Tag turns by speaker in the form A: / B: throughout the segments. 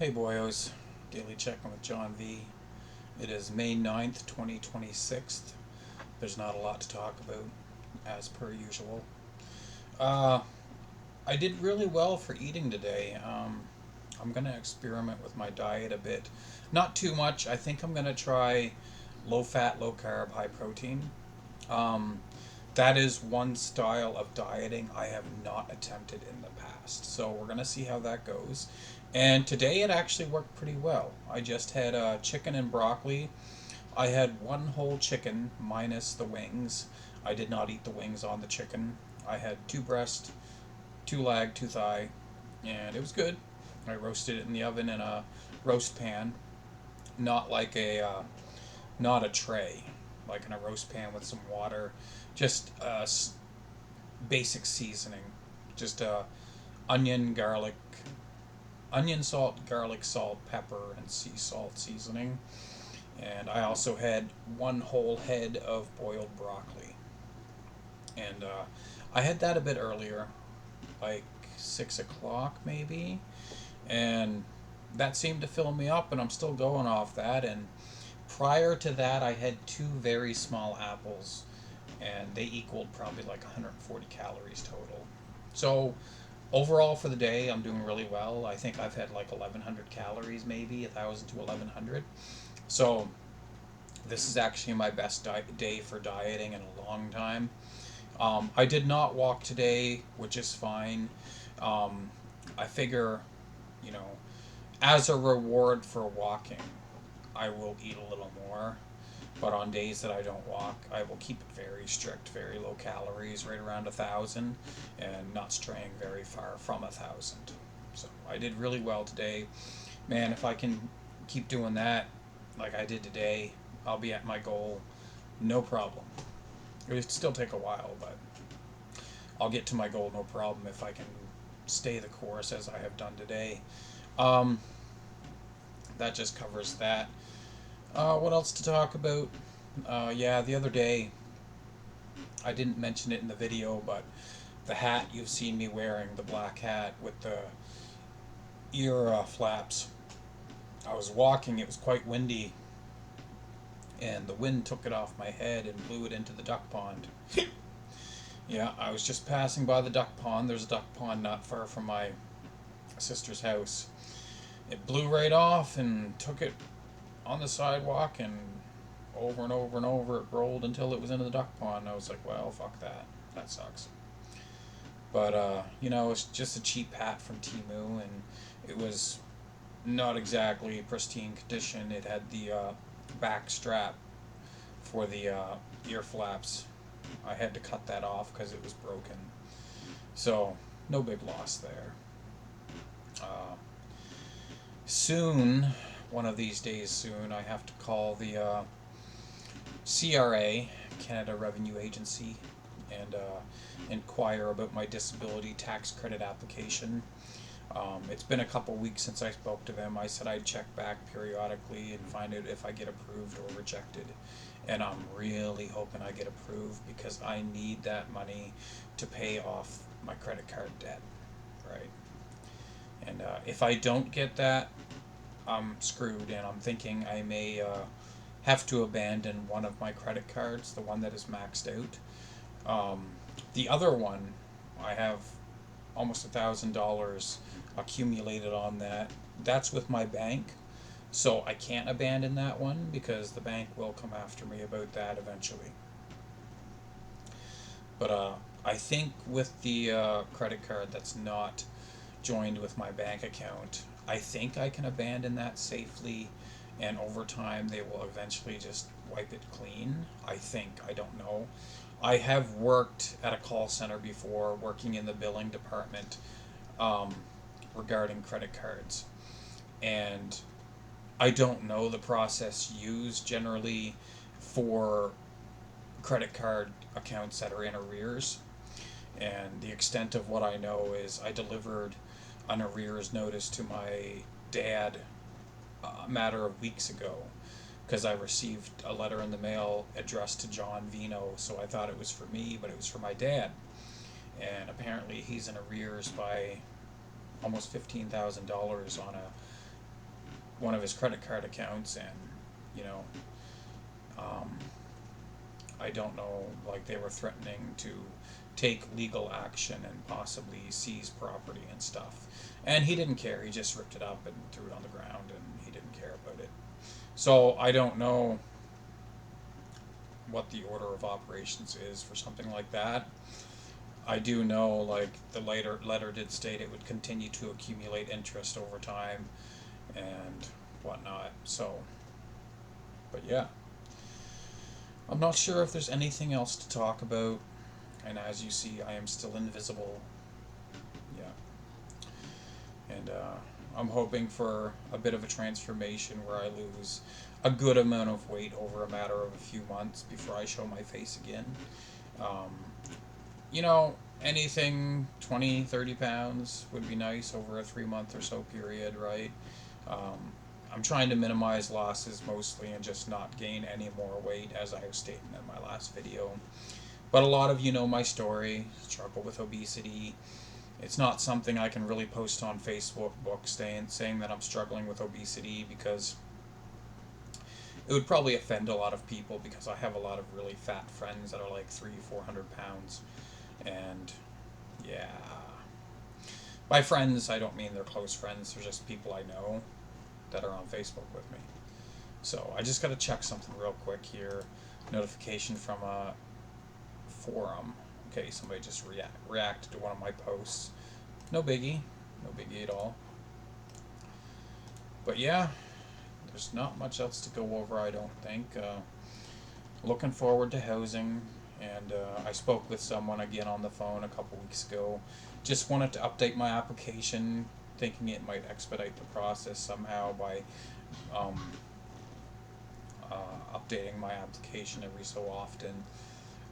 A: Hey boyos, Daily Check-in with John Vee. It is May 9th, 2026. There's not a lot to talk about, as per usual. Uh, I did really well for eating today. I'm going to experiment with my diet a bit. Not too much. I think I'm going to try low fat, low carb, high protein. Um, that is one style of dieting I have not attempted in the past. So we're going to see how that goes. And today it actually worked pretty well. I just had chicken and broccoli. I had one whole chicken minus the wings. I did not eat the wings on the chicken. I had two breast, two leg, two thigh, and it was good. I roasted it in the oven in a roast pan, not like not a tray, like in a roast pan with some water, just basic seasoning, just onion, garlic, onion salt, garlic salt, pepper, and sea salt seasoning. And I also had one whole head of boiled broccoli, and I had that a bit earlier, like 6 o'clock maybe, and that seemed to fill me up, and I'm still going off that. And prior to that, I had two very small apples, and they equaled probably like 140 calories total. So overall for the day, I'm doing really well. I think I've had like 1,100 calories, maybe 1,000 to 1,100. So this is actually my best day for dieting in a long time. I did not walk today, which is fine. Um, I figure, you know, as a reward for walking, I will eat a little more. But on days that I don't walk, I will keep it very strict, very low calories, right around 1,000, and not straying very far from 1,000. So I did really well today. Man, if I can keep doing that like I did today, I'll be at my goal, no problem. It would still take a while, but I'll get to my goal no problem if I can stay the course as I have done today. Um, that just covers that. What else to talk about? Yeah, the other day, I didn't mention it in the video, but the hat you've seen me wearing, the black hat with the ear flaps, I was walking, it was quite windy, and the wind took it off my head and blew it into the duck pond. Yeah, I was just passing by the duck pond. There's a duck pond not far from my sister's house. It blew right off and took it on the sidewalk, and over and over and over it rolled until it was into the duck pond. I was like, well, fuck that. That sucks. But, it's just a cheap hat from Timu, and it was not exactly pristine condition. It had the back strap for the ear flaps. I had to cut that off because it was broken. So, no big loss there. Uh, soon, one of these days soon, I have to call the CRA, Canada Revenue Agency, and inquire about my disability tax credit application. It's been a couple weeks since I spoke to them. I said I'd check back periodically and find out if I get approved or rejected. And I'm really hoping I get approved because I need that money to pay off my credit card debt, right? And if I don't get that, I'm screwed, and I'm thinking I may have to abandon one of my credit cards, the one that is maxed out. Um, the other one, I have almost $1,000 accumulated on that. That's with my bank, so I can't abandon that one because the bank will come after me about that eventually. But I think with the credit card that's not joined with my bank account, I think I can abandon that safely, and over time they will eventually just wipe it clean. I think, I don't know. I have worked at a call center before, working in the billing department, um, regarding credit cards, and I don't know the process used generally for credit card accounts that are in arrears. And the extent of what I know is I delivered an arrears notice to my dad a matter of weeks ago because I received a letter in the mail addressed to John Vee, so I thought it was for me, but it was for my dad. And apparently he's in arrears by almost $15,000 on a one of his credit card accounts, and you know, um, I don't know, like they were threatening to take legal action and possibly seize property and stuff. And he didn't care. He just ripped it up and threw it on the ground, and he didn't care about it. So I don't know what the order of operations is for something like that. I do know, like, the letter did state it would continue to accumulate interest over time and whatnot. So, but yeah, I'm not sure if there's anything else to talk about. And as you see, I am still invisible. Yeah, and I'm hoping for a bit of a transformation where I lose a good amount of weight over a matter of a few months before I show my face again. Um, you know, anything 20, 30 pounds would be nice over a 3 month or so period, right? Um, I'm trying to minimize losses mostly and just not gain any more weight, as I was stating in my last video. But a lot of you know my story, struggle with obesity. It's not something I can really post on Facebook saying that I'm struggling with obesity, because it would probably offend a lot of people, because I have a lot of really fat friends that are like 300-400 pounds. And yeah, by friends I don't mean they're close friends, they're just people I know that are on Facebook with me. So I just gotta check something real quick here. Notification from a forum. Okay, somebody just reacted to one of my posts. No biggie. No biggie at all. But yeah, there's not much else to go over, I don't think. Looking forward to housing, and I spoke with someone again on the phone a couple weeks ago. Just wanted to update my application, thinking it might expedite the process somehow by um, updating my application every so often.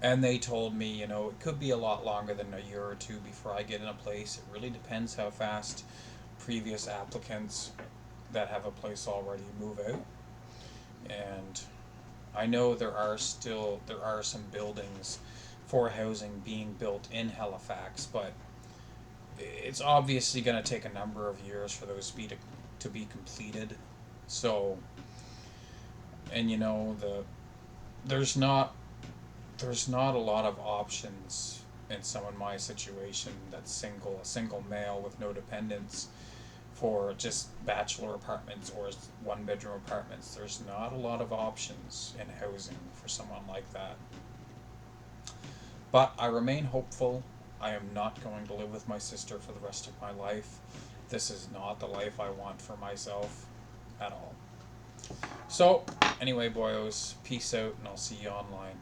A: And they told me, you know, it could be a lot longer than a year or two before I get in a place. It really depends how fast previous applicants that have a place already move out. And I know there are some buildings for housing being built in Halifax, but it's obviously going to take a number of years for those to be completed. So, and you know, there's not there's not a lot of options in someone my situation that's a single male with no dependents, for just bachelor apartments or 1 bedroom apartments. There's not a lot of options in housing for someone like that. But I remain hopeful. I am not going to live with my sister for the rest of my life. This is not the life I want for myself at all. So, anyway, boyos, peace out, and I'll see you online.